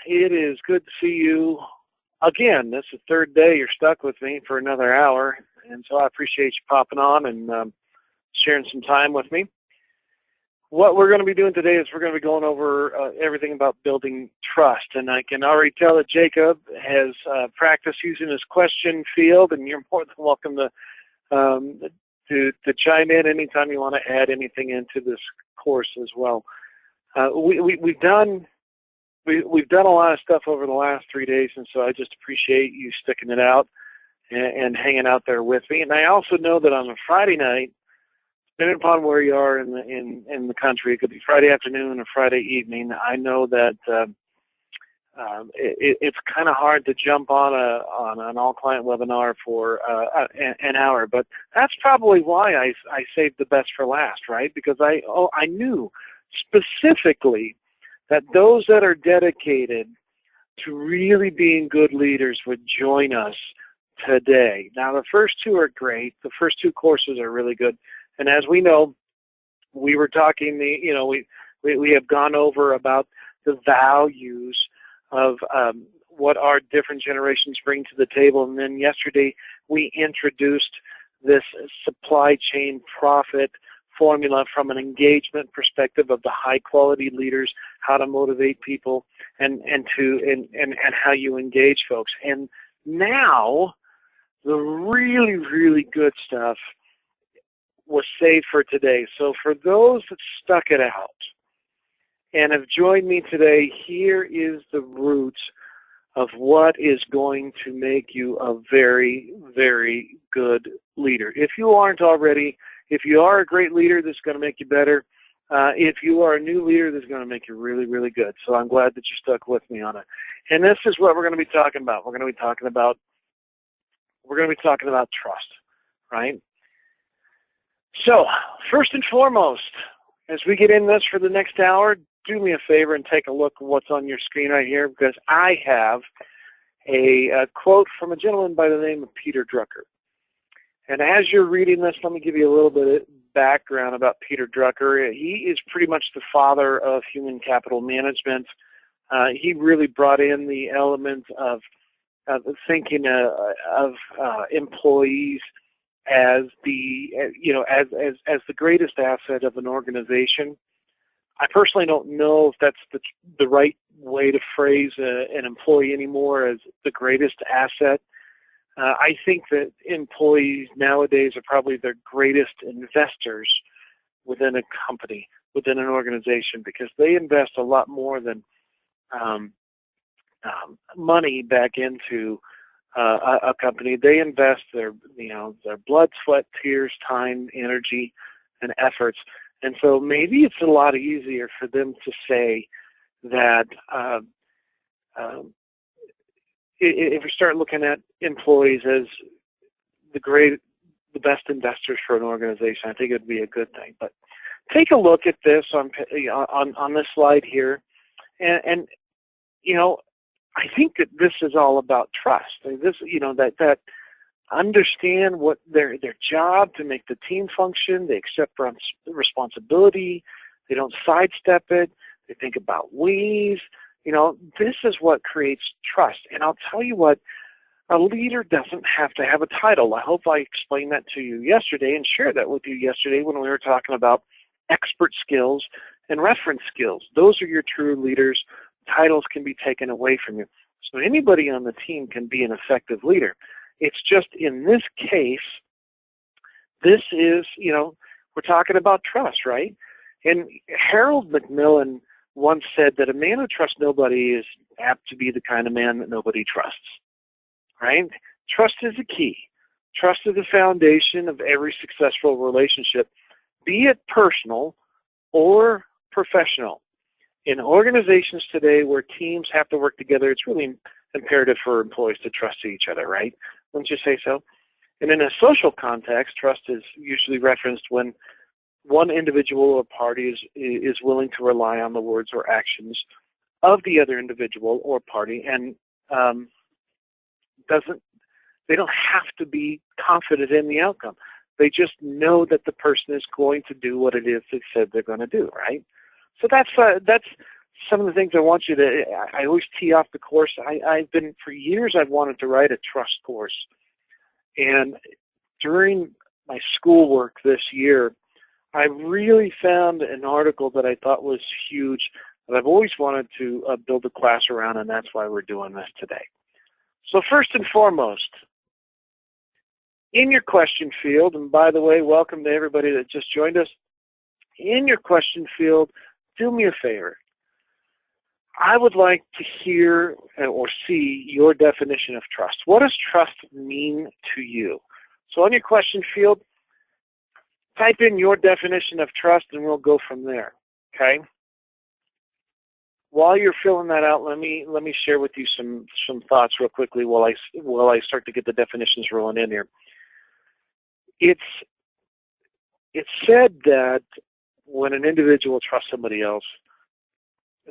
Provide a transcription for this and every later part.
it is good to see you again. This is the third day you're stuck with me for another hour, and so I appreciate you popping on and sharing some time with me. What we're going to be doing today is we're going to be going over everything about building trust, and I can already tell that Jacob has practiced using his question field, and you're more than welcome to chime in anytime you want to add anything into this course as well. We've done a lot of stuff over the last 3 days, and so I just appreciate you sticking it out and hanging out there with me. And I also know that on a Friday night, depending upon where you are in the country, it could be Friday afternoon or Friday evening. I know that it's kind of hard to jump on an all-client webinar for an hour, but that's probably why I saved the best for last, right? Because I knew specifically that those that are dedicated to really being good leaders would join us today. Now, the first two are great. The first two courses are really good. And as we know, we were talking, we have gone over about the values of what our different generations bring to the table. And then yesterday, we introduced this supply chain profit formula from an engagement perspective of the high quality leaders, how to motivate people, and how you engage folks. And now, the really, really good stuff was saved for today. So for those that stuck it out and have joined me today, here is the roots of what is going to make you a very, very good leader. If you aren't already, if you are a great leader, this is going to make you better. If you are a new leader, this is going to make you really, really good. So I'm glad that you stuck with me on it. And this is what we're going to be talking about. We're going to be talking about trust, right? So, first and foremost, as we get in this for the next hour, do me a favor and take a look at what's on your screen right here, because I have a quote from a gentleman by the name of Peter Drucker. And as you're reading this, let me give you a little bit of background about Peter Drucker. He is pretty much the father of human capital management. He really brought in the element of thinking of employees as the greatest asset of an organization. I personally don't know if that's the right way to phrase an employee anymore as the greatest asset. I think that employees nowadays are probably the greatest investors within a company, within an organization, because they invest a lot more than money back into a company. They invest their blood, sweat, tears, time, energy, and efforts. And so maybe it's a lot easier for them to say that if we start looking at employees as the best investors for an organization, I think it would be a good thing. But take a look at this on this slide here, and I think that this is all about trust. This, that understand what their job to make the team function. They accept responsibility. They don't sidestep it. They think about ways. This is what creates trust. And I'll tell you what, a leader doesn't have to have a title. I hope I explained that to you yesterday and shared that with you yesterday when we were talking about expert skills and reference skills. Those are your true leaders. Titles can be taken away from you. So anybody on the team can be an effective leader. It's just in this case, this is, we're talking about trust, right? And Harold Macmillan once said that a man who trusts nobody is apt to be the kind of man that nobody trusts, right? Trust is the key. Trust is the foundation of every successful relationship, be it personal or professional. In organizations today where teams have to work together, it's really imperative for employees to trust each other, right? Wouldn't you say so? And in a social context, trust is usually referenced when one individual or party is willing to rely on the words or actions of the other individual or party, and they don't have to be confident in the outcome. They just know that the person is going to do what it is they said they're going to do, right? So that's some of the things I want you to, I always tee off the course. For years, I've wanted to write a trust course. And during my schoolwork this year, I really found an article that I thought was huge that I've always wanted to build a class around, and that's why we're doing this today. So first and foremost, in your question field, and by the way, welcome to everybody that just joined us. In your question field, do me a favor. I would like to hear or see your definition of trust. What does trust mean to you? So on your question field, type in your definition of trust and we'll go from there, okay? While you're filling that out, let me share with you some thoughts real quickly while I start to get the definitions rolling in here. It's said that when an individual trusts somebody else,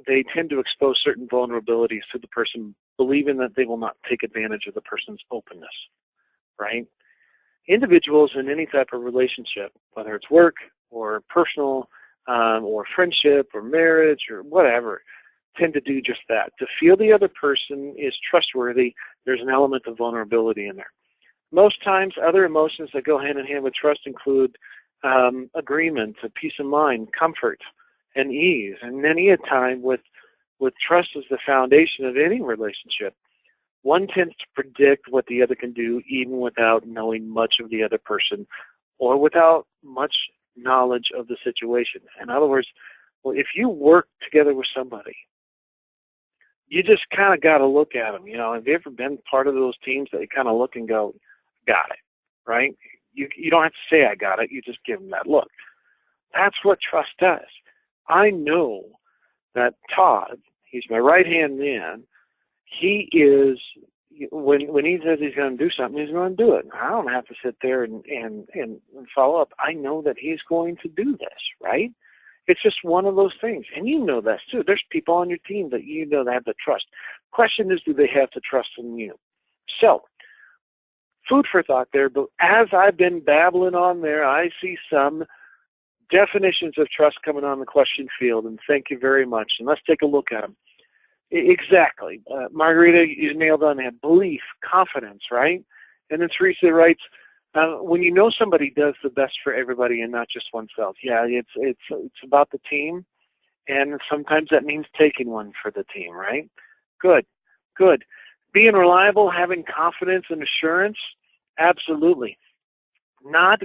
they tend to expose certain vulnerabilities to the person, believing that they will not take advantage of the person's openness, right? Individuals in any type of relationship, whether it's work or personal or friendship or marriage or whatever, tend to do just that. To feel the other person is trustworthy, there's an element of vulnerability in there. Most times, other emotions that go hand in hand with trust include agreement, peace of mind, comfort, and ease. And many a time with trust as the foundation of any relationship, one tends to predict what the other can do even without knowing much of the other person or without much knowledge of the situation. In other words, well, if you work together with somebody, you just kind of got to look at them. You know, have you ever been part of those teams that you kind of look and go, got it, right? You don't have to say I got it. You just give them that look. That's what trust does. I know that Todd, he's my right-hand man, he is, when he says he's going to do something, he's going to do it. I don't have to sit there and follow up. I know that he's going to do this, right? It's just one of those things. And you know that too. There's people on your team that you know that have the trust. Question is, do they have the trust in you? So, food for thought there, but as I've been babbling on there, I see some definitions of trust coming on the question field, and thank you very much. And let's take a look at them. Exactly. Margarita, you nailed on that. Belief, confidence, right? And then Teresa writes, when you know somebody does the best for everybody and not just oneself. Yeah, it's about the team, and sometimes that means taking one for the team, right? Good. Being reliable, having confidence and assurance, absolutely.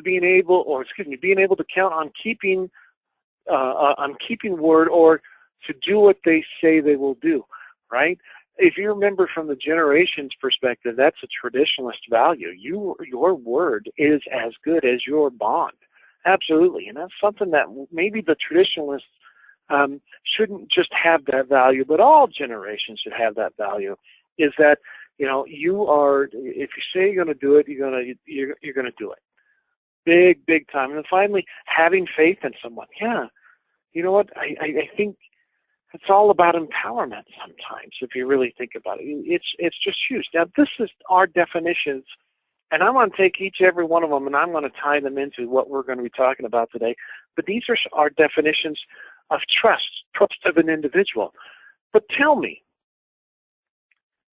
Being able to count on keeping word or to do what they say they will do, right? If you remember from the generation's perspective, that's a traditionalist value. Your word is as good as your bond. Absolutely. And that's something that maybe the traditionalists shouldn't just have that value, but all generations should have that value, is that, you know, if you say you're going to do it, you're going to do it. Big time. And then finally, having faith in someone. Yeah. You know what? I think it's all about empowerment sometimes, if you really think about it. It's just huge. Now, this is our definitions, and I want to take each every one of them, and I'm going to tie them into what we're going to be talking about today. But these are our definitions of trust of an individual. But tell me,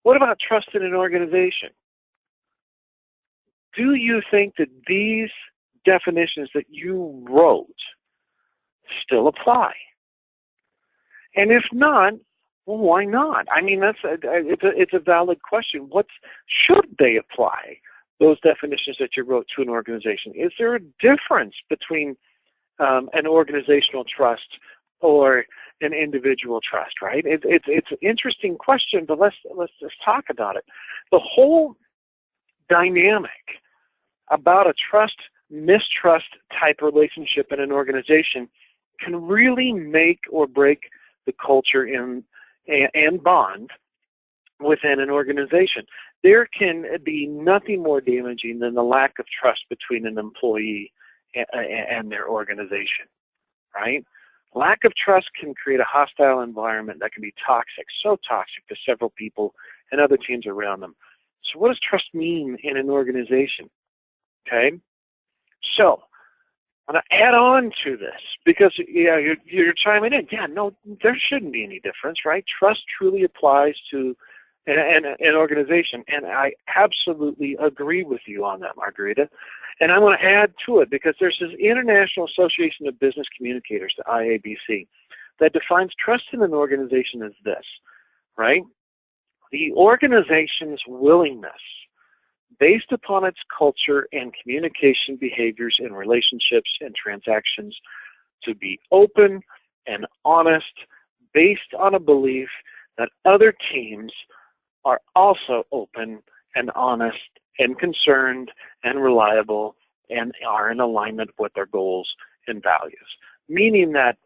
what about trust in an organization? Do you think that these definitions that you wrote still apply? And if not, well, why not? I mean, it's a valid question. Should they apply those definitions that you wrote to an organization? Is there a difference between an organizational trust or an individual trust? Right? It's an interesting question, but let's just talk about it. The whole dynamic about a trust-mistrust type relationship in an organization can really make or break the culture and bond within an organization. There can be nothing more damaging than the lack of trust between an employee and their organization, right? Lack of trust can create a hostile environment that can be toxic, so toxic to several people and other teams around them. So what does trust mean in an organization? Okay? So I'm going to add on to this because you're chiming in. Yeah, no, there shouldn't be any difference, right? Trust truly applies to an organization, and I absolutely agree with you on that, Margarita. And I want to add to it because there's this International Association of Business Communicators, the IABC, that defines trust in an organization as this, right? The organization's willingness, based upon its culture and communication behaviors in relationships and transactions, to be open and honest based on a belief that other teams are also open and honest and concerned and reliable and are in alignment with their goals and values. Meaning that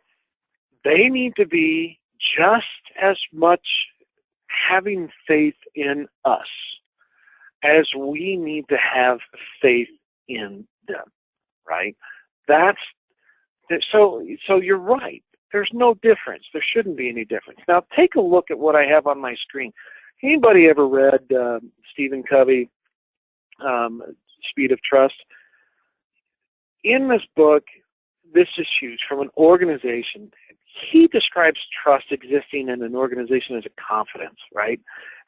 they need to be just as much having faith in us as we need to have faith in them, right? So you're right. There's no difference. There shouldn't be any difference. Now take a look at what I have on my screen. Anybody ever read Stephen Covey, Speed of Trust? In this book, this is huge. From an organization, he describes trust existing in an organization as a confidence, right?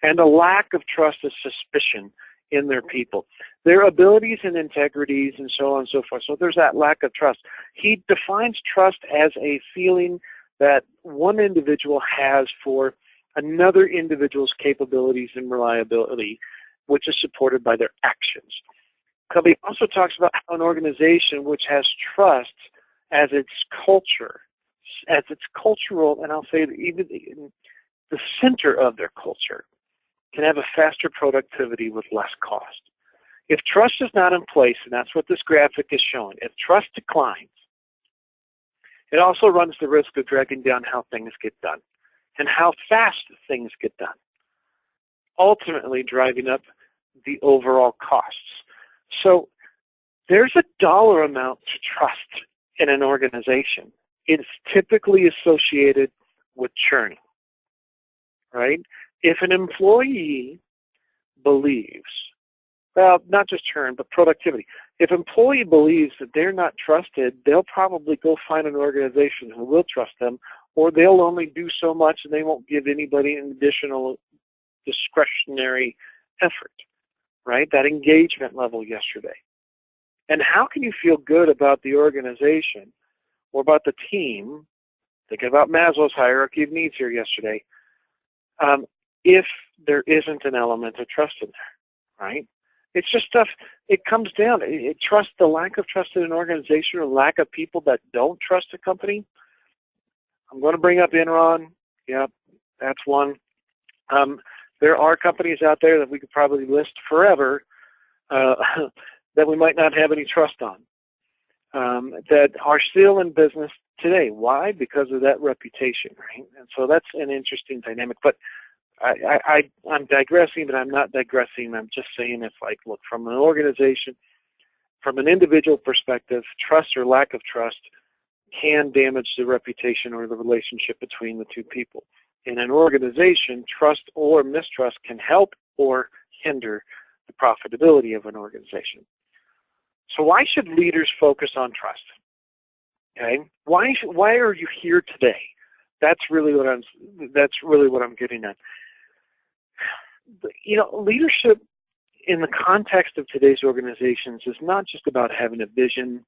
And a lack of trust is suspicion in their people, their abilities and integrities and so on and so forth. So there's that lack of trust. He defines trust as a feeling that one individual has for another individual's capabilities and reliability, which is supported by their actions. Covey also talks about how an organization which has trust as its culture, as its cultural, and I'll say even the center of their culture, can have a faster productivity with less cost. If trust is not in place, and that's what this graphic is showing, if trust declines, it also runs the risk of dragging down how things get done and how fast things get done, ultimately driving up the overall costs. So there's a dollar amount to trust in an organization. It's typically associated with churn, right? If an employee believes, well, not just churn, but productivity. If an employee believes that they're not trusted, they'll probably go find an organization who will trust them, or they'll only do so much and they won't give anybody an additional discretionary effort, right? That engagement level yesterday. And how can you feel good about the organization or about the team, thinking about Maslow's hierarchy of needs here yesterday, if there isn't an element of trust in there, right? It's just stuff, it comes down, the lack of trust in an organization or lack of people that don't trust a company. I'm going to bring up Enron. Yeah, that's one. There are companies out there that we could probably list forever that we might not have any trust on, that are still in business today. Why? Because of that reputation, right? And so that's an interesting dynamic. But I'm digressing, but I'm not digressing. I'm just saying it's like, look, from an organization, from an individual perspective, trust or lack of trust can damage the reputation or the relationship between the two people. In an organization, trust or mistrust can help or hinder the profitability of an organization. So why should leaders focus on trust? Okay, why are you here today? That's really what I'm getting at. You know, leadership in the context of today's organizations is not just about having a vision.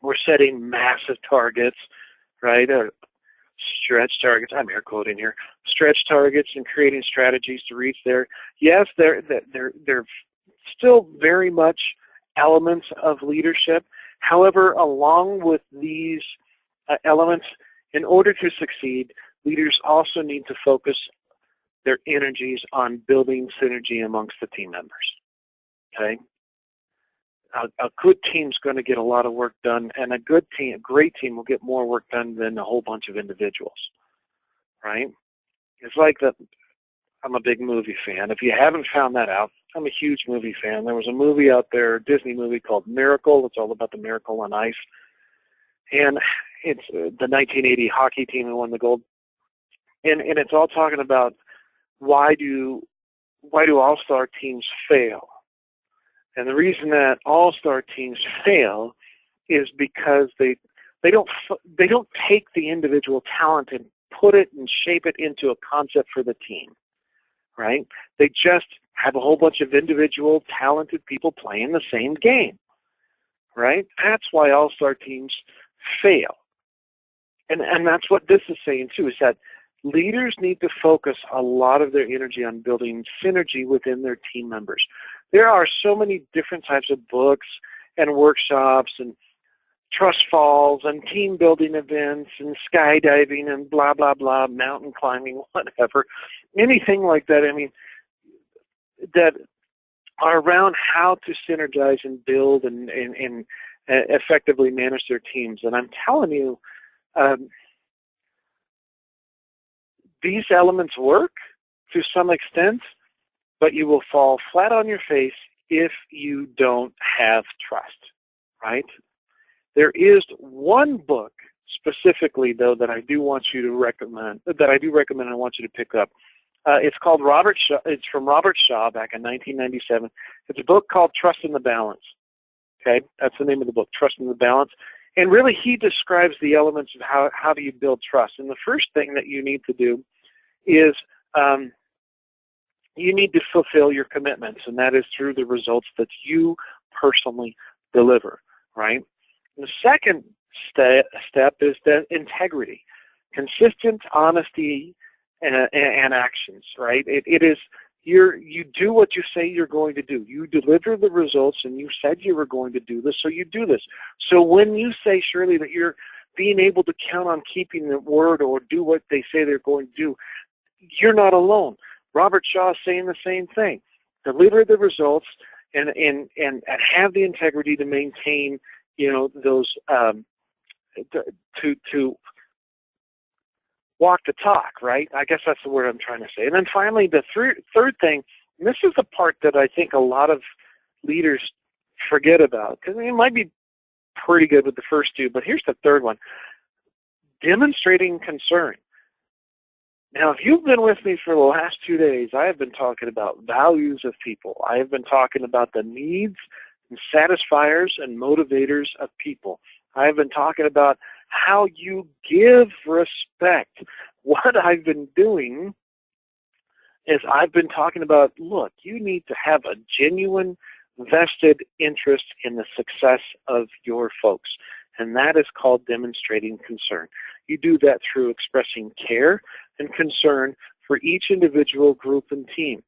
We're setting massive targets, right? Stretch targets. I'm air quoting here. Stretch targets and creating strategies to reach there. Yes, they're still very much elements of leadership. However, along with these elements, in order to succeed, leaders also need to focus their energies on building synergy amongst the team members. Okay? A good team's going to get a lot of work done, and a great team will get more work done than a whole bunch of individuals, right? It's like that. I'm a big movie fan. If you haven't found that out, I'm a huge movie fan. There was a movie out there, a Disney movie called Miracle. It's all about the miracle on ice. And it's the 1980 hockey team that won the gold. And it's all talking about why do all-star teams fail? And the reason that all-star teams fail is because they don't take the individual talent and put it and shape it into a concept for the team, right? They just have a whole bunch of individual talented people playing the same game, right? That's why all-star teams fail. And that's what this is saying too, is that leaders need to focus a lot of their energy on building synergy within their team members. There are so many different types of books and workshops and trust falls and team building events and skydiving and blah, blah, blah, mountain climbing, whatever, anything like that. I mean, that are around how to synergize and build and effectively manage their teams. And I'm telling you, these elements work to some extent, but you will fall flat on your face if you don't have trust, right? There is one book specifically, though, that I do want you to recommend, and I want you to pick up. It's called Robert Shaw. It's from Robert Shaw back in 1997. It's a book called Trust in the Balance. Okay, that's the name of the book, Trust in the Balance. And really, he describes the elements of how do you build trust. And the first thing that you need to do is you need to fulfill your commitments, and that is through the results that you personally deliver, right? The second step is the integrity, consistent honesty and actions, right? It is you do what you say you're going to do. You deliver the results, and you said you were going to do this, so you do this. So when you say, Shirley, that you're being able to count on keeping the word or do what they say they're going to do, you're not alone. Robert Shaw is saying the same thing. Deliver the results and have the integrity to maintain, those to walk the talk, right? I guess that's the word I'm trying to say. And then finally, the third thing, and this is the part that I think a lot of leaders forget about, because it might be pretty good with the first two, but here's the third one, demonstrating concern. Now, if you've been with me for the last 2 days, I have been talking about values of people. I have been talking about the needs and satisfiers and motivators of people. I have been talking about how you give respect. What I've been doing is I've been talking about, look, you need to have a genuine vested interest in the success of your folks, and that is called demonstrating concern. You do that through expressing care and concern for each individual group and team.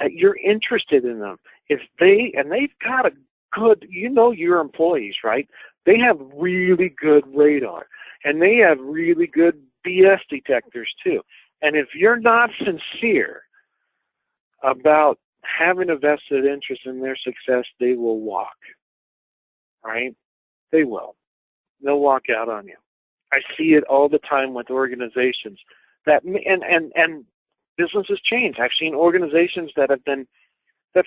That you're interested in them. If they've got a good, your employees, right? They have really good radar, and they have really good BS detectors too. And if you're not sincere about having a vested interest in their success, they will walk, right? They will. They'll walk out on you. I see it all the time with organizations that and businesses change. I've seen organizations that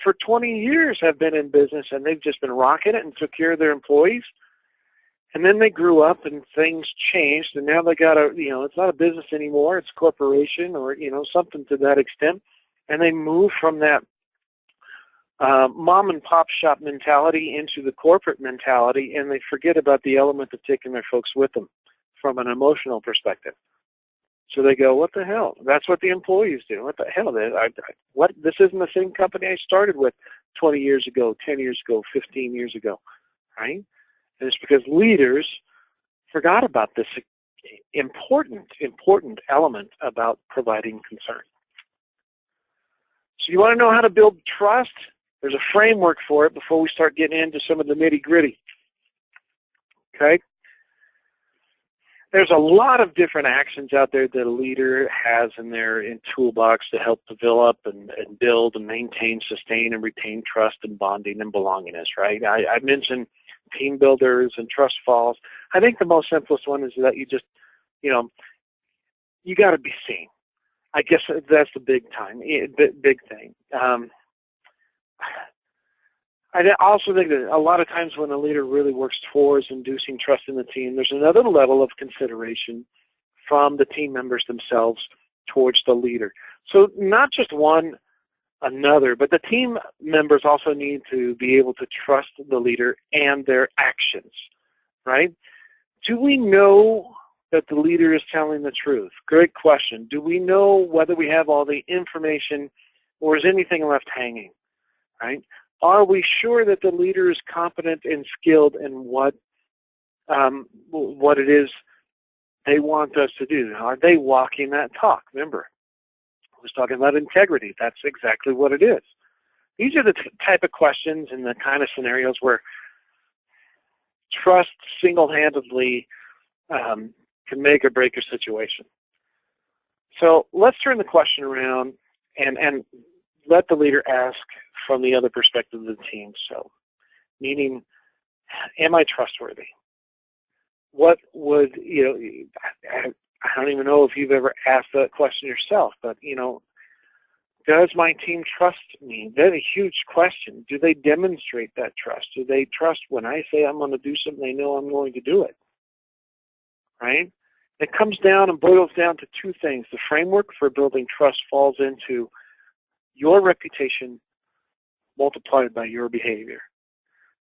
for 20 years have been in business, and they've just been rocking it and took care of their employees. And then they grew up and things changed, and now they got it's not a business anymore, it's a corporation or, something to that extent. And they move from that mom and pop shop mentality into the corporate mentality, and they forget about the element of taking their folks with them from an emotional perspective. So they go, what the hell? That's what the employees do. What the hell? This isn't the same company I started with 20 years ago, 10 years ago, 15 years ago, right? And it's because leaders forgot about this important element about providing concern. So you want to know how to build trust? There's a framework for it before we start getting into some of the nitty-gritty. Okay? There's a lot of different actions out there that a leader has in their toolbox to help develop and build and maintain, sustain, and retain trust and bonding and belongingness, right? I mentioned team builders and trust falls. I think the most simplest one is that you just, you got to be seen. I guess that's the big thing. I also think that a lot of times when a leader really works towards inducing trust in the team, there's another level of consideration from the team members themselves towards the leader. So not just one another, but the team members also need to be able to trust the leader and their actions, right? Do we know that the leader is telling the truth? Great question. Do we know whether we have all the information or is anything left hanging, right? Are we sure that the leader is competent and skilled in what it is they want us to do? Are they walking that talk? Remember, I was talking about integrity. That's exactly what it is. These are the type of questions and the kind of scenarios where trust single-handedly can make or break your situation. So let's turn the question around and let the leader ask from the other perspective of the team. So, meaning, am I trustworthy? What would, I don't even know if you've ever asked that question yourself, but, does my team trust me? That's a huge question. Do they demonstrate that trust? Do they trust when I say I'm going to do something, they know I'm going to do it? Right? It comes down and boils down to two things. The framework for building trust falls into your reputation multiplied by your behavior.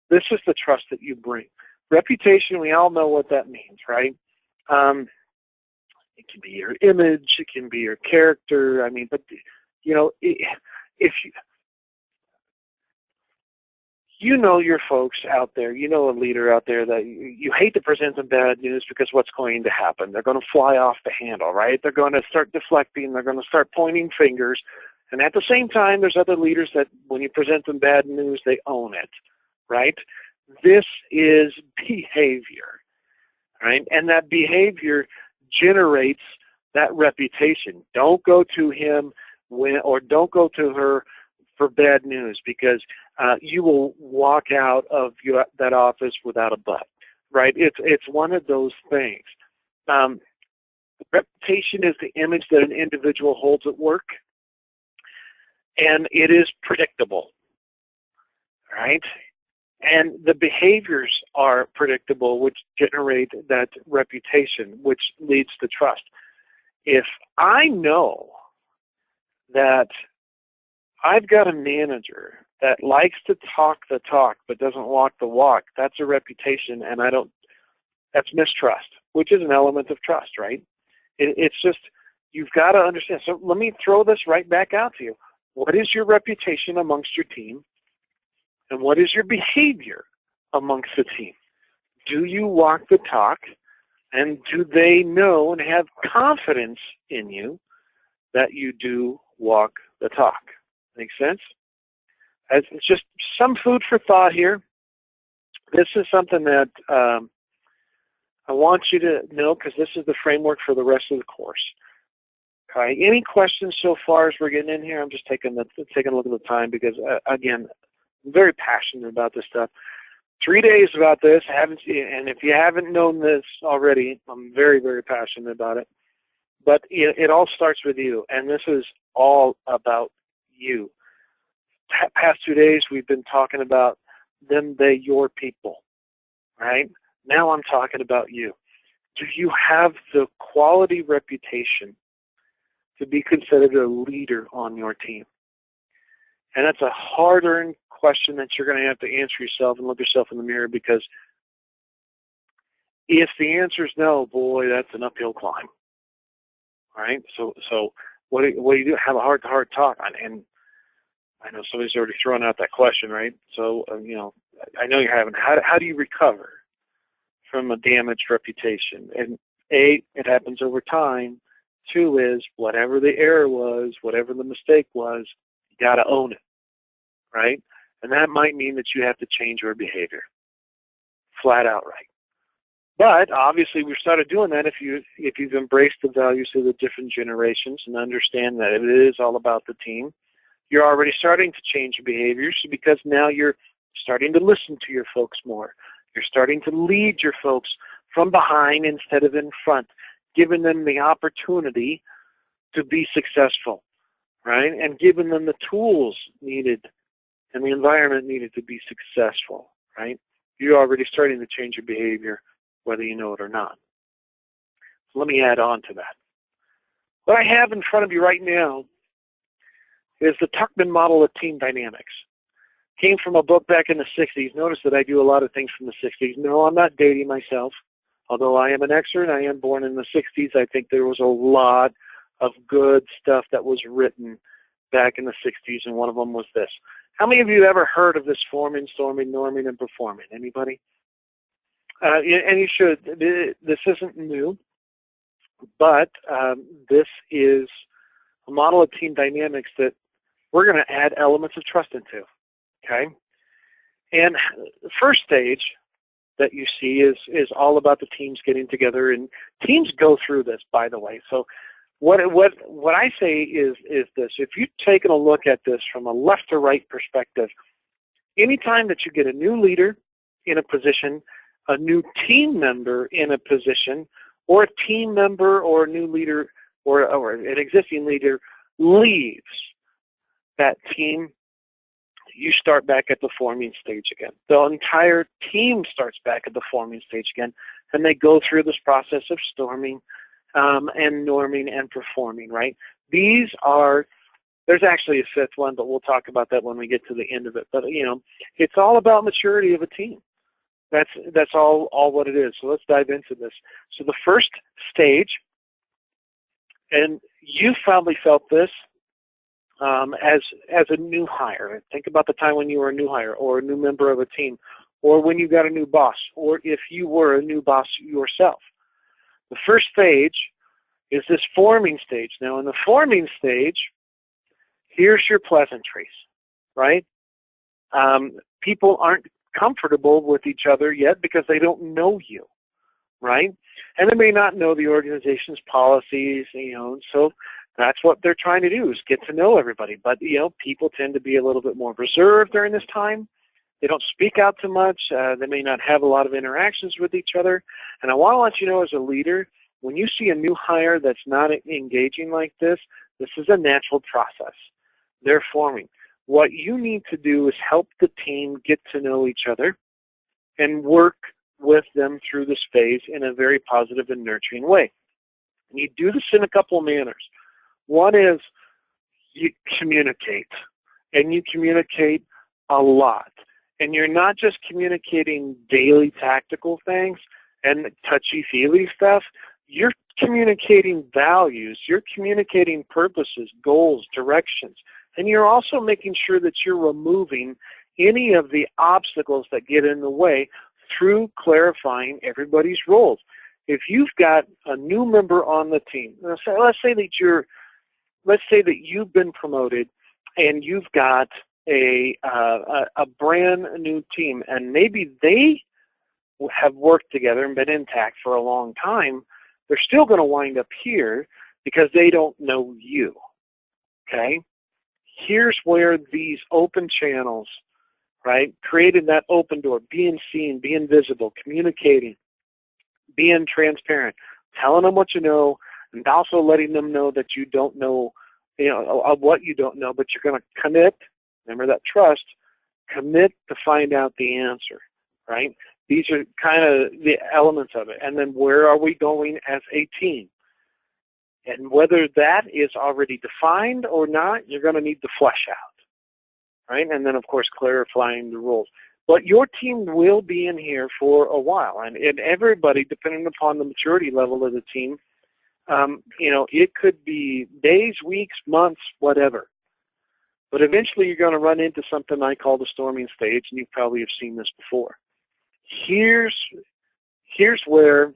This is the trust that you bring. Reputation, we all know what that means, right? It can be your image, it can be your character. But if you know your folks out there, you know a leader out there that you hate to present them bad news because what's going to happen? They're going to fly off the handle, right? They're going to start deflecting. They're going to start pointing fingers. And at the same time, there's other leaders that when you present them bad news, they own it, right? This is behavior, right? And that behavior generates that reputation. Don't go to him or don't go to her for bad news because you will walk out of that office without a butt, right? It's one of those things. Reputation is the image that an individual holds at work, and it is predictable, right? And the behaviors are predictable, which generate that reputation, which leads to trust. If I know that I've got a manager that likes to talk the talk but doesn't walk the walk, that's a reputation, and that's mistrust, which is an element of trust, right? It's just, you've got to understand. So let me throw this right back out to you. What is your reputation amongst your team? And what is your behavior amongst the team? Do you walk the talk? And do they know and have confidence in you that you do walk the talk? Make sense? It's just some food for thought here. This is something that I want you to know because this is the framework for the rest of the course. Okay. Any questions so far as we're getting in here? I'm just taking a look at the time because, again, I'm very passionate about this stuff. 3 days about this. And if you haven't known this already, I'm very, very passionate about it. But it all starts with you, and this is all about you. Past 2 days, we've been talking about them, they, your people, right? Now I'm talking about you. Do you have the quality reputation to be considered a leader on your team? And that's a hard-earned question that you're going to have to answer yourself and look yourself in the mirror, because if the answer is no, boy, that's an uphill climb. All right? So what do you do? Have a heart-to-heart talk. And I know somebody's already thrown out that question, right? So, I know you're having. How do you recover from a damaged reputation? And A, it happens over time. 2 is whatever the error was, whatever the mistake was, you got to own it, right? And that might mean that you have to change your behavior, flat out, right? But obviously, we started doing that if you've embraced the values of the different generations and understand that it is all about the team. You're already starting to change your behaviors because now you're starting to listen to your folks more. You're starting to lead your folks from behind instead of in front, giving them the opportunity to be successful, right? And giving them the tools needed and the environment needed to be successful, right? You're already starting to change your behavior, whether you know it or not. So let me add on to that. What I have in front of you right now is the Tuckman model of team dynamics. came from a book back in the 60s. Notice that I do a lot of things from the 60s. No, I'm not dating myself. Although I am an Xer and I am born in the 60s, I think there was a lot of good stuff that was written back in the 60s, and one of them was this. How many of you ever heard of this forming, storming, norming, and performing? Anybody? And you should. This isn't new, but this is a model of team dynamics that we're going to add elements of trust into. Okay? And the first stage that you see is all about the teams getting together, and teams go through this, by the way. So what I say is this: if you've taken a look at this from a left to right perspective, anytime that you get a new leader in a position, a new team member in a position, or a team member or a new leader or an existing leader leaves that team, you start back at the forming stage again. The entire team starts back at the forming stage again, and they go through this process of storming and norming and performing, right? There's actually a fifth one, but we'll talk about that when we get to the end of it. But, it's all about maturity of a team. That's all what it is. So let's dive into this. So the first stage, and you probably felt this as a new hire. Think about the time when you were a new hire or a new member of a team, or when you got a new boss, or if you were a new boss yourself. The first stage is this forming stage. Now, in the forming stage, here's your pleasantries, right? People aren't comfortable with each other yet because they don't know you, right? And they may not know the organization's policies, so that's what they're trying to do, is get to know everybody. But, people tend to be a little bit more reserved during this time. They don't speak out too much. They may not have a lot of interactions with each other. And I want to let you know, as a leader, when you see a new hire that's not engaging like this is a natural process. They're forming. What you need to do is help the team get to know each other and work with them through this phase in a very positive and nurturing way. And you do this in a couple of manners. One is you communicate, and you communicate a lot. And you're not just communicating daily tactical things and touchy-feely stuff. You're communicating values. You're communicating purposes, goals, directions. And you're also making sure that you're removing any of the obstacles that get in the way through clarifying everybody's roles. If you've got a new member on the team, let's say that you've been promoted and you've got a brand new team, and maybe they have worked together and been intact for a long time, they're still going to wind up here because they don't know you, okay? Here's where these open channels, right, creating that open door, being seen, being visible, communicating, being transparent, telling them what you know, and also letting them know that you don't know, of what you don't know, but you're going to commit. Remember that trust, commit to find out the answer, right? These are kind of the elements of it. And then where are we going as a team? And whether that is already defined or not, you're going to need to flesh out, right? And then, of course, clarifying the rules. But your team will be in here for a while. And everybody, depending upon the maturity level of the team, it could be days, weeks, months, whatever. But eventually you're going to run into something I call the storming stage, and you probably have seen this before. Here's where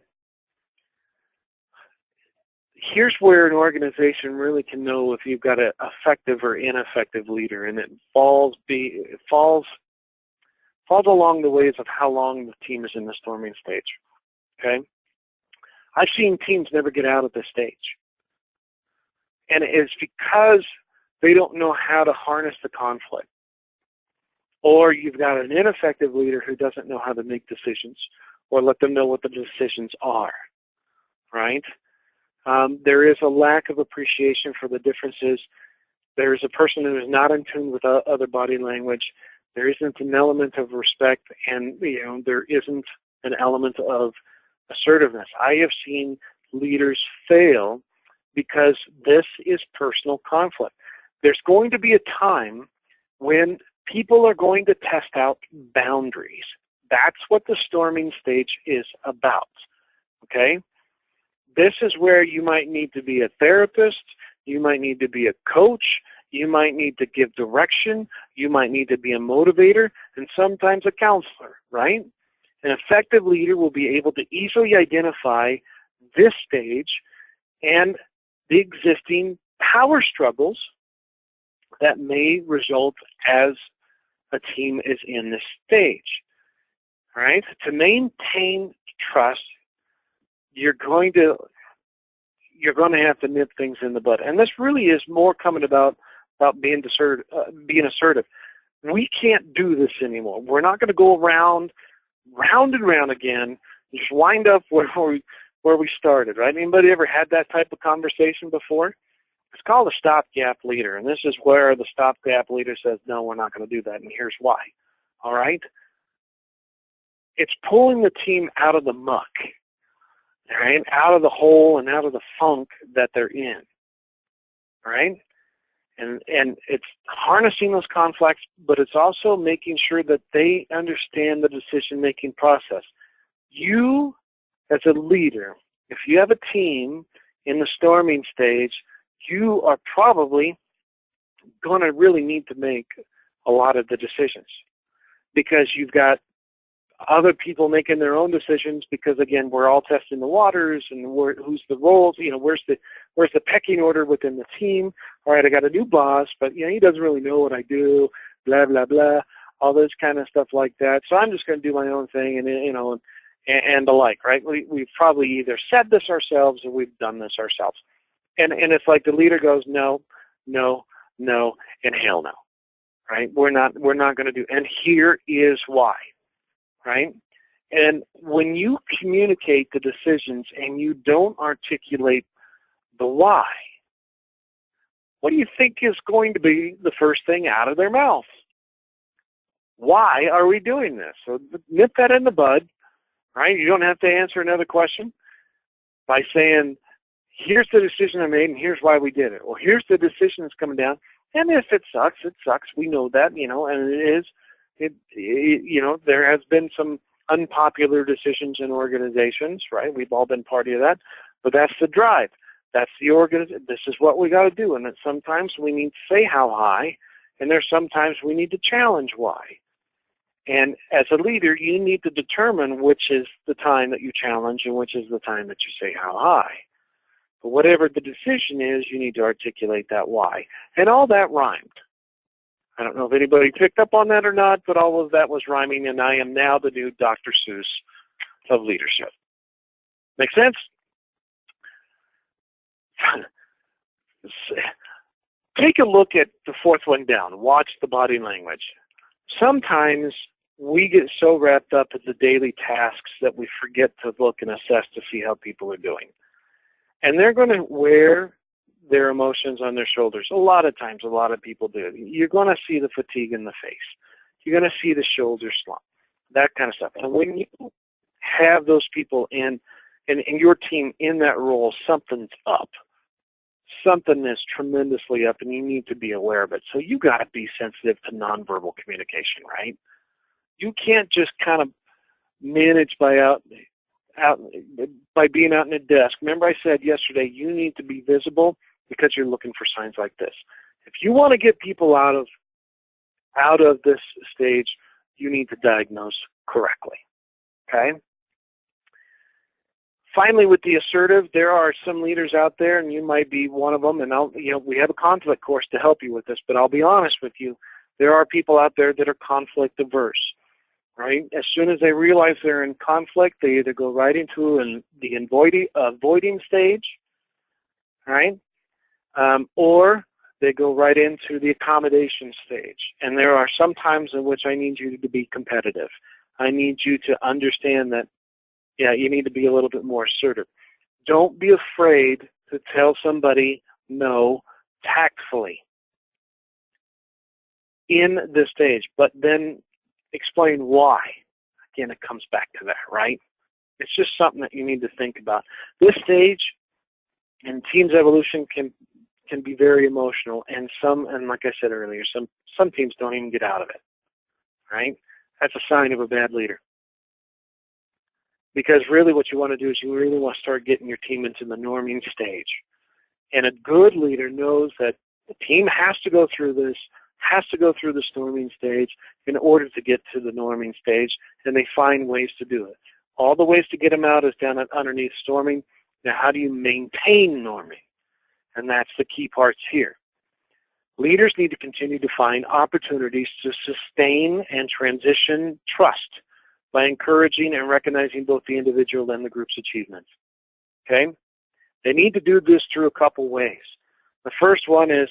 an organization really can know if you've got an effective or ineffective leader, and it falls along the ways of how long the team is in the storming stage. Okay? I've seen teams never get out of this stage. And it's because they don't know how to harness the conflict. Or you've got an ineffective leader who doesn't know how to make decisions or let them know what the decisions are, right? There is a lack of appreciation for the differences. There is a person who is not in tune with other body language. There isn't an element of respect, and there isn't an element of assertiveness. I have seen leaders fail because this is personal conflict. There's going to be a time when People are going to test out boundaries. That's what the storming stage is about, okay? This is where you might need to be a therapist, you might need to be a coach, you might need to give direction, you might need to be a motivator, and sometimes a counselor, right? An effective leader will be able to easily identify this stage and the existing power struggles that may result as a team is in this stage. All right? To maintain trust, you're going to have to nip things in the bud. And this really is more coming about being assertive. We can't do this anymore. We're not going to go round and round again, just wind up where we started, right? Anybody ever had that type of conversation before? It's called a stopgap leader, and this is where the stopgap leader says, no, we're not going to do that, and here's why. All right? It's pulling the team out of the muck, all right, out of the hole and out of the funk that they're in, all right? And it's harnessing those conflicts, but it's also making sure that they understand the decision-making process. You, as a leader, if you have a team in the storming stage, you are probably going to really need to make a lot of the decisions because you've got other people making their own decisions because, again, we're all testing the waters and who's the roles, where's the pecking order within the team. All right, I got a new boss, but, he doesn't really know what I do, blah, blah, blah, all this kind of stuff like that. So I'm just going to do my own thing and the like, right? We've probably either said this ourselves or we've done this ourselves. And it's like the leader goes, no, no, no, and hell no, right? We're not going to do, and here is why, right? And when you communicate the decisions and you don't articulate the why, what do you think is going to be the first thing out of their mouth? Why are we doing this? So nip that in the bud, right? You don't have to answer another question by saying, here's the decision I made and here's why we did it. Or here's the decision that's coming down. And if it sucks, it sucks. We know that, and there has been some unpopular decisions in organizations, right? We've all been part of that. But that's the drive. That's the organization. This is what we got to do. And then sometimes we need to say how high, and there's sometimes we need to challenge why. And as a leader, you need to determine which is the time that you challenge and which is the time that you say how high. But whatever the decision is, you need to articulate that why. And all that rhymed. I don't know if anybody picked up on that or not, but all of that was rhyming, and I am now the new Dr. Seuss of leadership. Make sense? Take a look at the fourth one down. Watch the body language. Sometimes we get so wrapped up in the daily tasks that we forget to look and assess to see how people are doing. And they're going to wear their emotions on their shoulders. A lot of times, a lot of people do. You're going to see the fatigue in the face. You're going to see the shoulders slump, that kind of stuff. And when you have those people in your team in that role, something's up. Something is tremendously up, and you need to be aware of it. So you got to be sensitive to nonverbal communication, right? You can't just kind of manage by being out in a desk. Remember I said yesterday, you need to be visible because you're looking for signs like this. If you want to get people out of this stage, you need to diagnose correctly, okay? Finally, with the assertive, there are some leaders out there, and you might be one of them, and we have a conflict course to help you with this, but I'll be honest with you, there are people out there that are conflict averse, right? As soon as they realize they're in conflict, they either go right into the avoiding stage, right? Or they go right into the accommodation stage. And there are some times in which I need you to be competitive. I need you to understand that, you need to be a little bit more assertive. Don't be afraid to tell somebody no tactfully in this stage, but then explain why. Again, it comes back to that, right? It's just something that you need to think about. This stage in team's evolution can can be very emotional, and like I said earlier, some teams don't even get out of it, right? That's a sign of a bad leader. Because really what you want to do is you really want to start getting your team into the norming stage. And a good leader knows that the team has to go through this norming stage in order to get to the norming stage, and they find ways to do it. All the ways to get them out is down underneath storming. Now, how do you maintain norming? And that's the key parts here. Leaders need to continue to find opportunities to sustain and transition trust by encouraging and recognizing both the individual and the group's achievements. Okay? They need to do this through a couple ways. The first one is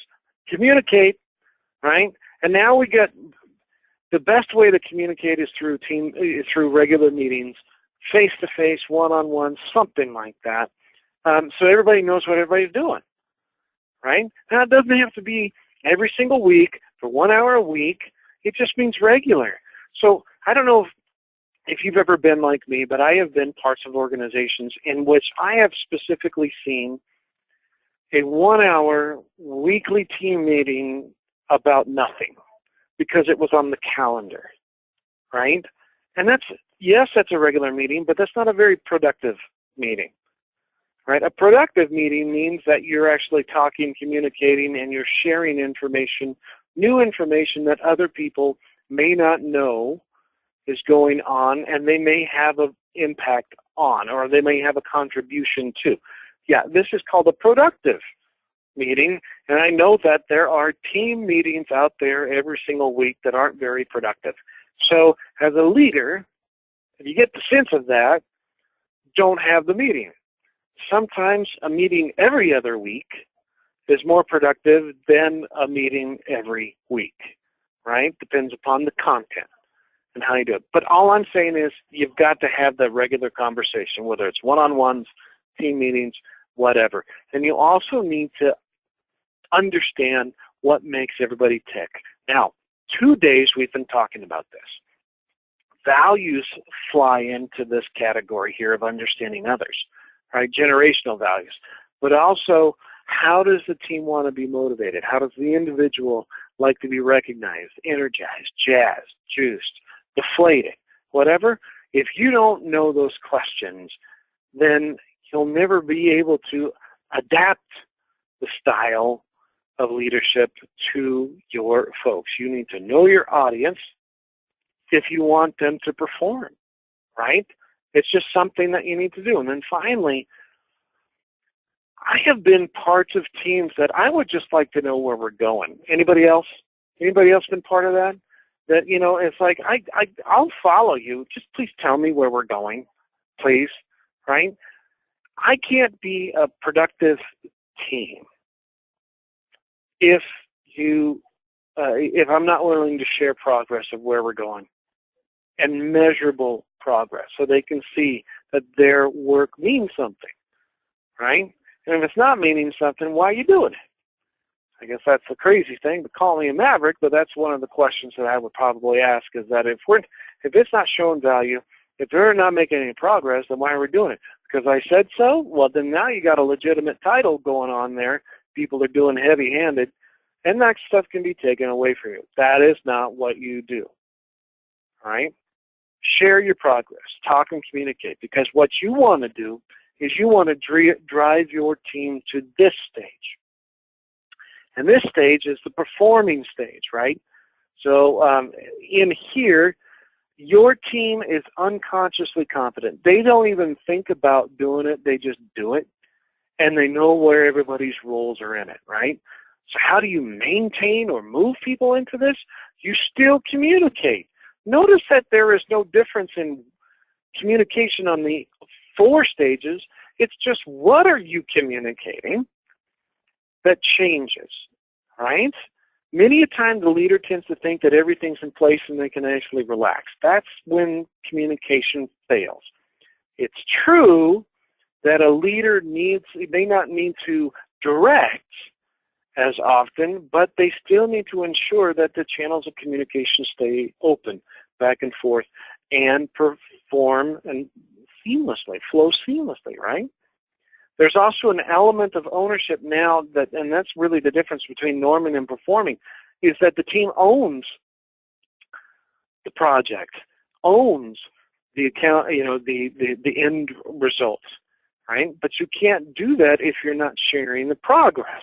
communicate, right? And now we get the best way to communicate is through regular meetings, face-to-face, one-on-one, something like that. So everybody knows what everybody's doing, right? Now, it doesn't have to be every single week for 1 hour a week. It just means regular. So I don't know if you've ever been like me, but I have been parts of organizations in which I have specifically seen a 1 hour weekly team meeting about nothing because it was on the calendar, right? And that's a regular meeting, but that's not a very productive meeting, right? A productive meeting means that you're actually talking, communicating, and you're sharing information, new information that other people may not know is going on, and they may have an impact on, or they may have a contribution to. Yeah, this is called a productive meeting, and I know that there are team meetings out there every single week that aren't very productive. So as a leader, if you get the sense of that, don't have the meeting. Sometimes a meeting every other week is more productive than a meeting every week, right? Depends upon the content and how you do it. But all I'm saying is you've got to have the regular conversation, whether it's one-on-ones, team meetings, whatever. And you also need to understand what makes everybody tick. Now, 2 days we've been talking about this. Values fly into this category here of understanding others, right? Generational values. But also, how does the team want to be motivated? How does the individual like to be recognized, energized, jazzed, juiced, deflated, whatever? If you don't know those questions, then you'll never be able to adapt the style of leadership to your folks. You need to know your audience if you want them to perform, right? It's just something that you need to do. And then finally, I have been parts of teams that I would just like to know where we're going. Anybody else? Anybody else been part of that? That, you know, it's like, I'll follow you. Just please tell me where we're going, please, right? I can't be a productive team if I'm not willing to share progress of where we're going and measurable progress so they can see that their work means something, right? And if it's not meaning something, why are you doing it? I guess that's the crazy thing, but call me a maverick, but that's one of the questions that I would probably ask is that if it's not showing value, if they're not making any progress, then why are we doing it? Because I said so? Well, then now you got a legitimate title going on there. People are doing heavy-handed, and that stuff can be taken away from you. That is not what you do, all right? Share your progress. Talk and communicate, because what you want to do is you want to drive your team to this stage. And this stage is the performing stage, right? So in here, your team is unconsciously confident. They don't even think about doing it. They just do it. And they know where everybody's roles are in it, right? So how do you maintain or move people into this? You still communicate. Notice that there is no difference in communication on the 4 stages. It's just what are you communicating that changes, right? Many a time the leader tends to think that everything's in place and they can actually relax. That's when communication fails. It's true that a leader may not need to direct as often, but they still need to ensure that the channels of communication stay open back and forth and perform and flow seamlessly, right? There's also an element of ownership now and that's really the difference between norming and performing, is that the team owns the project, owns the account, the end results, right? But you can't do that if you're not sharing the progress,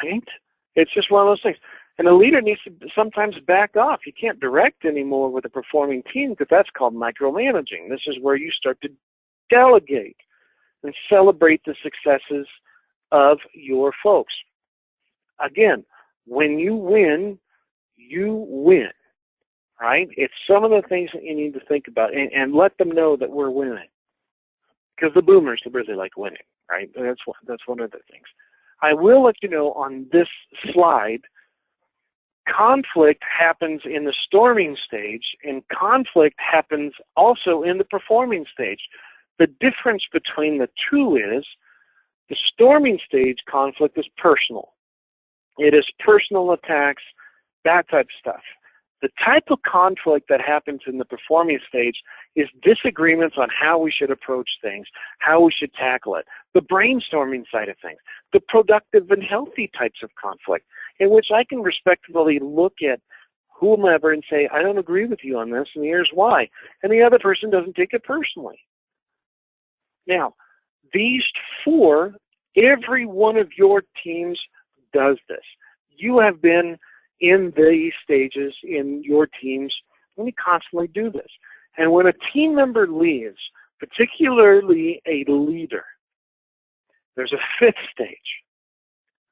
right? It's just one of those things. And a leader needs to sometimes back off. You can't direct anymore with a performing team because that's called micromanaging. This is where you start to delegate and celebrate the successes of your folks. Again, when you win, right? It's some of the things that you need to think about and let them know that we're winning. Because the boomers really like winning, right? That's one of the things. I will let you know on this slide, conflict happens in the storming stage, and conflict happens also in the performing stage. The difference between the two is the storming stage conflict is personal. It is personal attacks, that type of stuff. The type of conflict that happens in the performing stage is disagreements on how we should approach things, how we should tackle it, the brainstorming side of things, the productive and healthy types of conflict, in which I can respectfully look at whomever and say, I don't agree with you on this, and here's why. And the other person doesn't take it personally. Now, these four, every one of your teams does this. You have been in these stages in your teams, and we constantly do this. And when a team member leaves, particularly a leader, there's a fifth stage.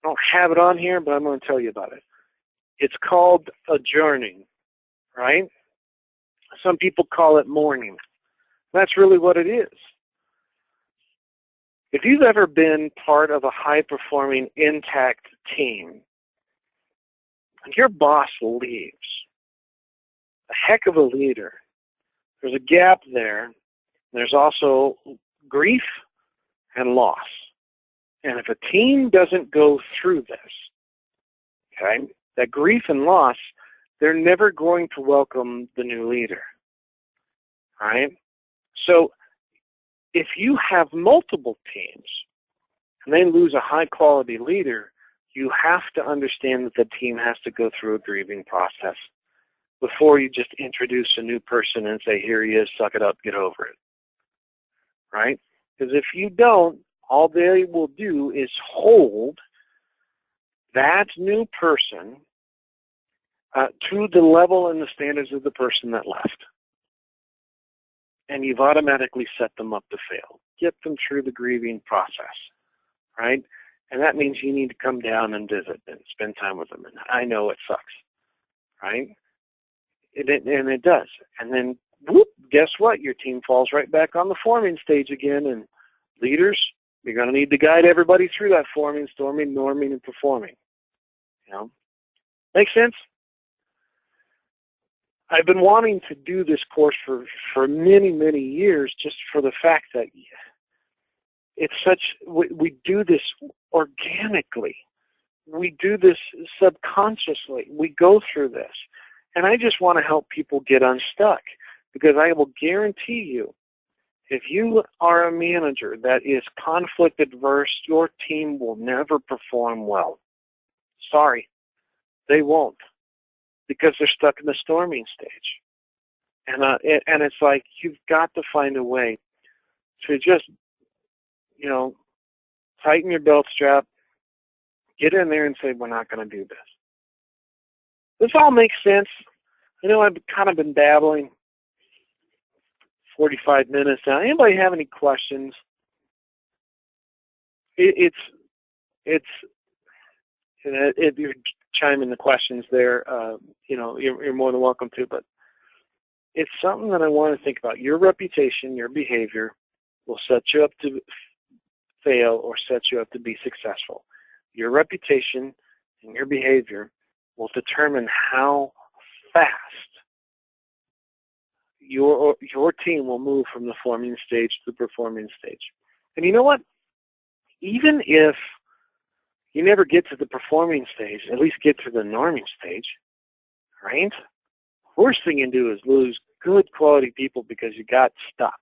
I don't have it on here, but I'm going to tell you about it. It's called adjourning, right? Some people call it mourning. That's really what it is. If you've ever been part of a high-performing, intact team, and your boss leaves, a heck of a leader, there's a gap there. There's also grief and loss. And if a team doesn't go through this, okay, that grief and loss, they're never going to welcome the new leader, right? So if you have multiple teams and they lose a high-quality leader, you have to understand that the team has to go through a grieving process before you just introduce a new person and say, here he is, suck it up, get over it, right? Because if you don't, all they will do is hold that new person to the level and the standards of the person that left. And you've automatically set them up to fail. Get them through the grieving process, right? And that means you need to come down and visit and spend time with them. And I know it sucks, right? And it does. And then, whoop, guess what? Your team falls right back on the forming stage again. And leaders, you're going to need to guide everybody through that forming, storming, norming, and performing. You know? Make sense? I've been wanting to do this course for many, many years just for the fact that it's such, we do this organically. We do this subconsciously. We go through this. And I just want to help people get unstuck, because I will guarantee you, if you are a manager that is conflict adverse, your team will never perform well. Sorry, they won't, because they're stuck in the storming stage. And it's like, you've got to find a way to just, tighten your belt strap, get in there and say, we're not going to do this. This all makes sense. I know I've kind of been babbling 45 minutes now. Anybody have any questions? If you're chiming the questions there, you're more than welcome to, but it's something that I want to think about. Your reputation, your behavior will set you up to fail or set you up to be successful. Your reputation and your behavior will determine how fast your team will move from the forming stage to the performing stage. And you know what? Even if you never get to the performing stage, at least get to the norming stage, right? Worst thing you can do is lose good quality people because you got stuck.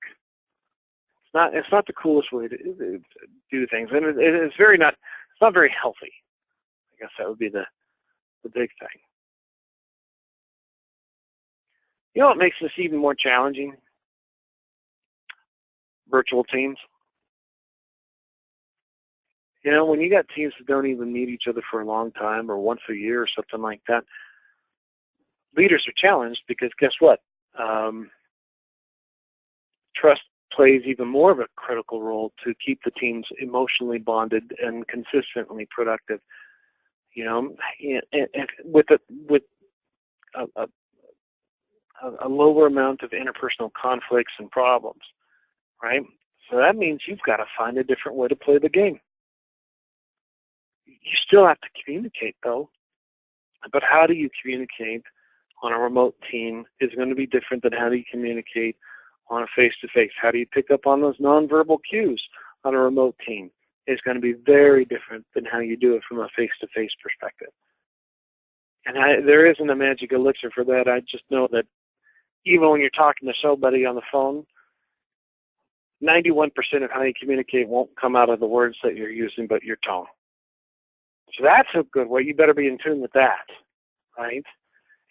It's not the coolest way to do things, and it's very not. It's not very healthy. I guess that would be the big thing. You know what makes this even more challenging? Virtual teams. You know, when you got teams that don't even meet each other for a long time or once a year or something like that, leaders are challenged because guess what? Trust plays even more of a critical role to keep the teams emotionally bonded and consistently productive. You know, and with a lower amount of interpersonal conflicts and problems, right? So that means you've got to find a different way to play the game. You still have to communicate, though. But how do you communicate on a remote team is going to be different than how do you communicate on a face-to-face. How do you pick up on those nonverbal cues on a remote team? It's going to be very different than how you do it from a face-to-face perspective. And there isn't a magic elixir for that. I just know that even when you're talking to somebody on the phone, 91% of how you communicate won't come out of the words that you're using, but your tone. So that's a good way. You better be in tune with that, right?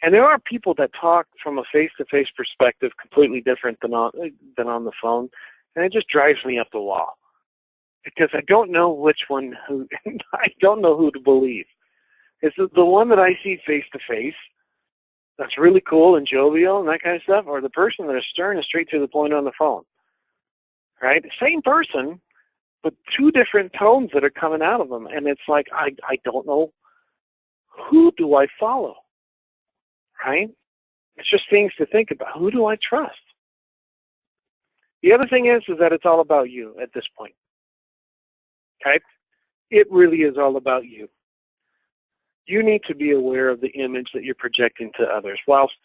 And there are people that talk from a face-to-face perspective completely different than on the phone, and it just drives me up the wall because I don't know I don't know who to believe. Is it the one that I see face-to-face that's really cool and jovial and that kind of stuff, or the person that is stern and straight to the point on the phone, right? Same person, but two different tones that are coming out of them, and it's like, I don't know, who do I follow, right? It's just things to think about. Who do I trust? The other thing is that it's all about you at this point, okay? It really is all about you. You need to be aware of the image that you're projecting to others, whilst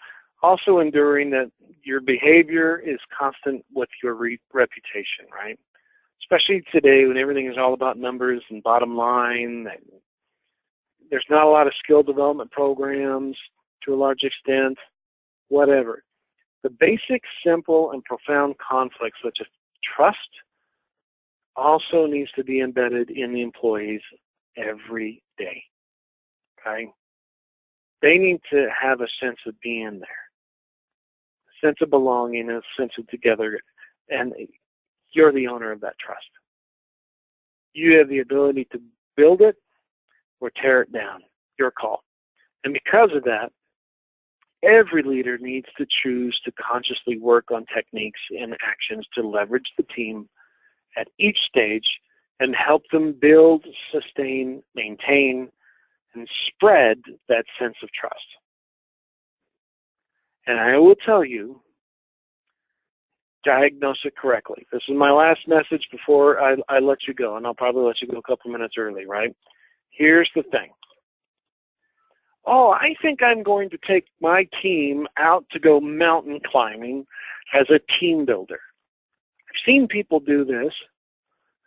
also enduring that your behavior is constant with your reputation, right? Especially today when everything is all about numbers and bottom line. There's not a lot of skill development programs to a large extent, whatever. The basic, simple, and profound conflicts such as trust also needs to be embedded in the employees every day. Okay? They need to have a sense of being there, a sense of belonging, a sense of together, and you're the owner of that trust. You have the ability to build it or tear it down. Your call. And because of that, every leader needs to choose to consciously work on techniques and actions to leverage the team at each stage and help them build, sustain, maintain, and spread that sense of trust. And I will tell you, diagnose it correctly. This is my last message before I let you go, and I'll probably let you go a couple minutes early, right? Here's the thing. Oh, I think I'm going to take my team out to go mountain climbing as a team builder. I've seen people do this,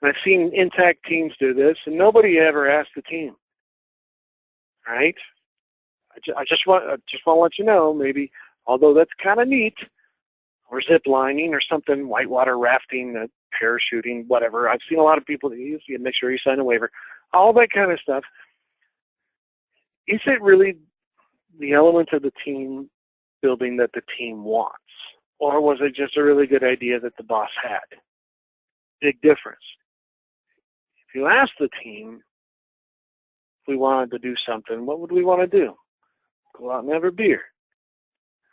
and I've seen intact teams do this, and nobody ever asked the team. Right? I just want to let you know, maybe, although that's kind of neat, or zip lining or something, whitewater rafting, parachuting, whatever. I've seen a lot of people that use it. Make sure you sign a waiver. All that kind of stuff. Is it really the element of the team building that the team wants? Or was it just a really good idea that the boss had? Big difference. If you ask the team if we wanted to do something, what would we want to do? Go out and have a beer,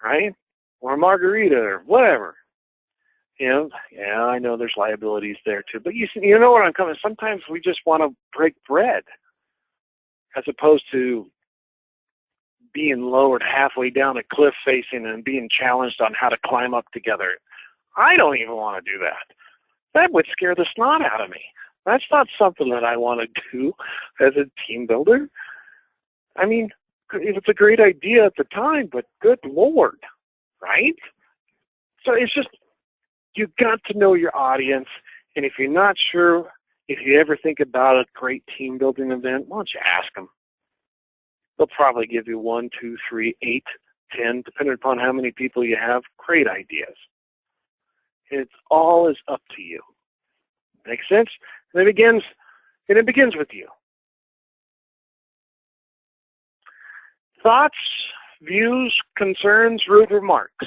right? Or a margarita or whatever. You know, yeah, I know there's liabilities there too. But you know where I'm coming. Sometimes we just want to break bread as opposed to being lowered halfway down a cliff facing and being challenged on how to climb up together. I don't even want to do that. That would scare the snot out of me. That's not something that I want to do as a team builder. I mean, it's a great idea at the time, but good Lord, right? So it's just, you've got to know your audience, and if you're not sure, if you ever think about a great team building event, why don't you ask them? They'll probably give you 1, 2, 3, 8, 10, depending upon how many people you have. Great ideas. It's all is up to you. Makes sense? And it begins with you. Thoughts, views, concerns, rude remarks.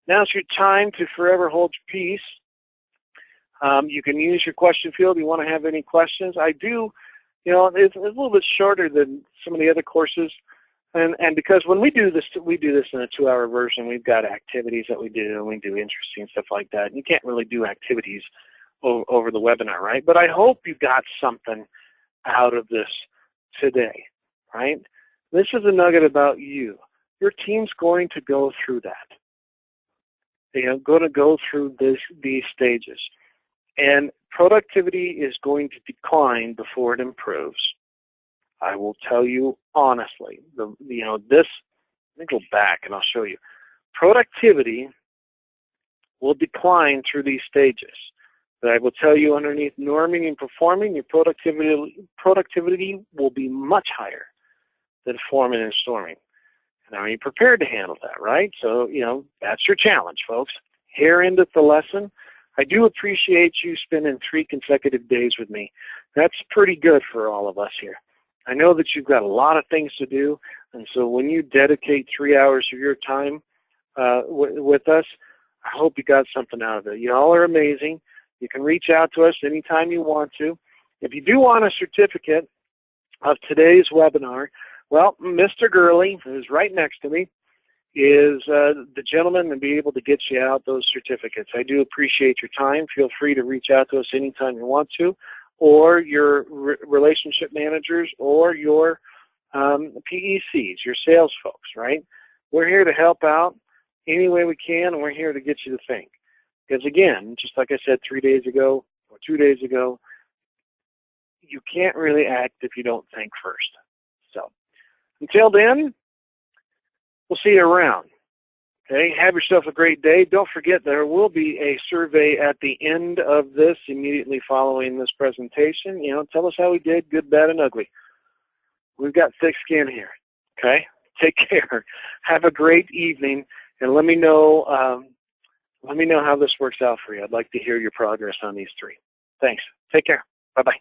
Now's your time to forever hold your peace. You can use your question field if you want to have any questions. I do, it's a little bit shorter than some of the other courses. And because when we do this in a 2-hour version. We've got activities that we do, and we do interesting stuff like that. And you can't really do activities over the webinar, right? But I hope you got something out of this today, right? This is a nugget about you. Your team's going to go through that. They're going to go through these stages. And productivity is going to decline before it improves. I will tell you honestly, let me go back and I'll show you. Productivity will decline through these stages. But I will tell you underneath norming and performing, your productivity will be much higher than forming and storming. And are you prepared to handle that, right? So, that's your challenge, folks. Here endeth the lesson. I do appreciate you spending 3 consecutive days with me. That's pretty good for all of us here. I know that you've got a lot of things to do, and so when you dedicate 3 hours of your time with us, I hope you got something out of it. You all are amazing. You can reach out to us anytime you want to. If you do want a certificate of today's webinar, well, Mr. Gurley, who's right next to me, is the gentleman to be able to get you out those certificates. I do appreciate your time. Feel free to reach out to us anytime you want to, or your relationship managers, or your PECs, your sales folks, right? We're here to help out any way we can, and we're here to get you to think. Because again, just like I said 3 days ago or 2 days ago, you can't really act if you don't think first. So until then, we'll see you around. Okay, have yourself a great day. Don't forget there will be a survey at the end of this, immediately following this presentation. Tell us how we did, good, bad, and ugly. We've got thick skin here. Okay, take care. Have a great evening, and let me know how this works out for you. I'd like to hear your progress on these 3. Thanks. Take care. Bye-bye.